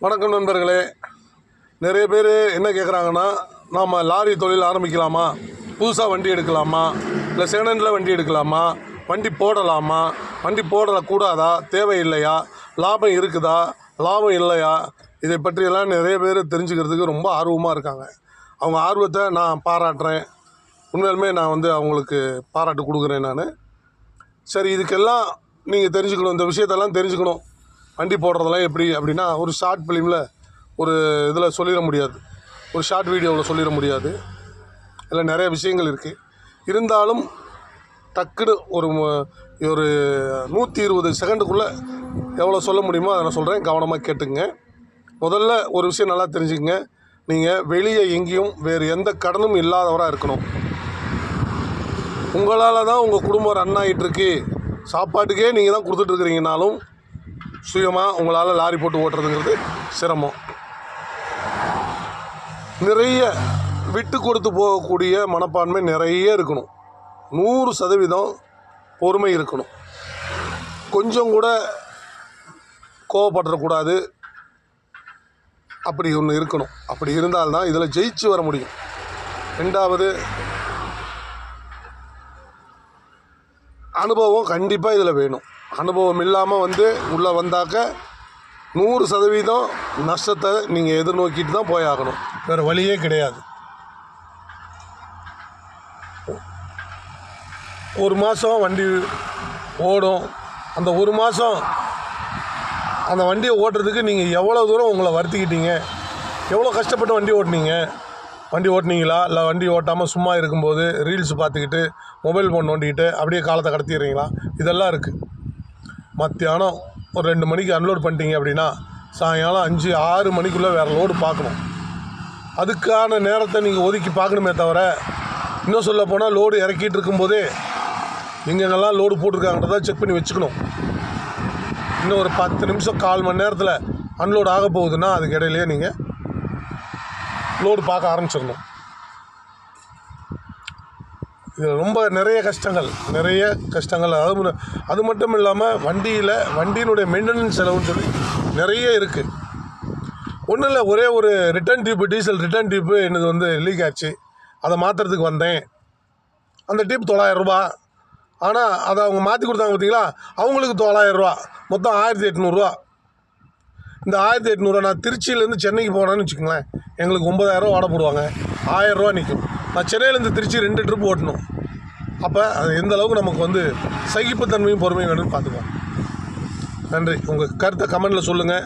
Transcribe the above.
வணக்கம் நண்பர்களே. நிறைய பேர் என்ன கேட்குறாங்கன்னா, நாம் லாரி தொழில் ஆரம்பிக்கலாமா, புதுசாக வண்டி எடுக்கலாமா, இல்லை செகண்ட் ஹேண்டில் வண்டி எடுக்கலாமா, வண்டி போடலாமா, வண்டி போடக்கூடாதா, தேவையில்லையா, லாபம் இருக்குதா, லாபம் இல்லையா, இதை பற்றியெல்லாம் நிறைய பேர் தெரிஞ்சுக்கிறதுக்கு ரொம்ப ஆர்வமாக இருக்காங்க. அவங்க ஆர்வத்தை நான் பாராட்டுறேன். உண்மையிலுமே நான் அவங்களுக்கு பாராட்டு கொடுக்குறேன். நான் சரி, இதுக்கெல்லாம் நீங்கள் தெரிஞ்சுக்கணும், இந்த விஷயத்தெல்லாம் தெரிஞ்சுக்கணும். வண்டி போடுறதெல்லாம் எப்படி அப்படின்னா, ஒரு ஷார்ட் ஃபிலிமில் ஒரு இதில் சொல்லிட முடியாது, ஒரு ஷார்ட் வீடியோவில் சொல்லிட முடியாது. இதில் நிறைய விஷயங்கள் இருக்குது. இருந்தாலும் டக்குன்னு ஒரு 120 செகண்டுக்குள்ளே எவ்வளோ சொல்ல முடியுமோ அதை நான் சொல்கிறேன். கவனமாக கேட்டுங்க. முதல்ல ஒரு விஷயம் நல்லா தெரிஞ்சுக்கங்க. நீங்கள் வெளியே எங்கேயும் வேறு எந்த கடனும் இல்லாதவராக இருக்கணும். உங்களால் தான் உங்கள் குடும்பம் ரன் ஆகிட்டுருக்கு. சாப்பாட்டுக்கே நீங்கள் தான் கொடுத்துட்ருக்கிறீங்கனாலும் சுயமாக உங்களால் லாரி போட்டு ஓட்டுறதுங்கிறது சிரமம். நிறைய விட்டு கொடுத்து போகக்கூடிய மனப்பான்மை நிறைய இருக்கணும். 100% பொறுமை இருக்கணும். கொஞ்சம் கூட கோவப்படக்கூடாது. அப்படி ஒன்று இருக்கணும். அப்படி இருந்தால்தான் இதில் ஜெயிச்சு வர முடியும். ரெண்டாவது, அனுபவம் கண்டிப்பாக இதில் வேணும். அனுபவம் இல்லாமல் உள்ளே வந்தாக்க 100% நஷ்டத்தை நீங்கள் எதிர்நோக்கிட்டு தான் போயாகணும். வேறு வழியே கிடையாது. ஒரு மாதம் வண்டி ஓடும். அந்த ஒரு மாதம் அந்த வண்டியை ஓட்டுறதுக்கு நீங்கள் எவ்வளோ தூரம் உங்களை வருத்திக்கிட்டீங்க, எவ்வளோ கஷ்டப்பட்டு வண்டி ஓட்டினீங்களா, இல்லை வண்டி ஓட்டாமல் சும்மா இருக்கும்போது ரீல்ஸ் பார்த்துக்கிட்டு மொபைல் ஃபோன் நோண்டிக்கிட்டு அப்படியே காலத்தை கடத்திடுறீங்களா, இதெல்லாம் இருக்குது. மத்தியானம் ஒரு 2 மணிக்கு அன்லோட் பண்ணிட்டீங்க அப்படின்னா சாயங்காலம் 5-6 மணிக்குள்ளே வேறு லோடு பார்க்கணும். அதுக்கான நேரத்தை நீங்கள் ஒதுக்கி பார்க்கணுமே தவிர, இன்னும் சொல்ல போனால் லோடு இறக்கிட்டு இருக்கும்போதே எங்கெங்கெல்லாம் லோடு போட்டிருக்காங்கன்றதை செக் பண்ணி வச்சுக்கணும். இன்னும் ஒரு 10 நிமிஷம் 1/4 மணி நேரத்தில் அன்லோடு ஆக போகுதுன்னா அதுக்கு இடையிலேயே நீங்கள் லோடு பார்க்க ஆரம்பிச்சிடணும். இதில் ரொம்ப நிறைய கஷ்டங்கள். அது மட்டும் இல்லாமல் வண்டியினுடைய மெயின்டெனன்ஸ் செலவுன்னு சொல்லி நிறைய இருக்குது. ஒன்றும் இல்லை, ஒரே ஒரு டீசல் ரிட்டர்ன் டியூப்பு என்னது லீக் ஆச்சு. அதை மாற்றுறதுக்கு வந்தேன். அந்த டியூப் 900 ரூபா. ஆனால் அதை அவங்க மாற்றி கொடுத்தாங்க பார்த்தீங்களா, அவங்களுக்கு 900 ரூபா, மொத்தம் 1800 ரூபா. இந்த 1800 ரூபா நான் திருச்சியிலேருந்து சென்னைக்கு போனேன்னு வச்சுக்கோங்களேன், எங்களுக்கு 9000 ரூபா வாடகை போடுவாங்க. 1000 ரூபா நிற்கும். நான் சென்னையிலேருந்து திருச்சி 2 ட்ரிப் ஓட்டணும். அப்போ அது எந்த அளவுக்கு நமக்கு சகிப்புத்தன்மையும் பொறுமையும் வேணும்னு பார்த்துக்குவோம். நன்றி. உங்கள் கருத்தை கமெண்டில் சொல்லுங்கள்.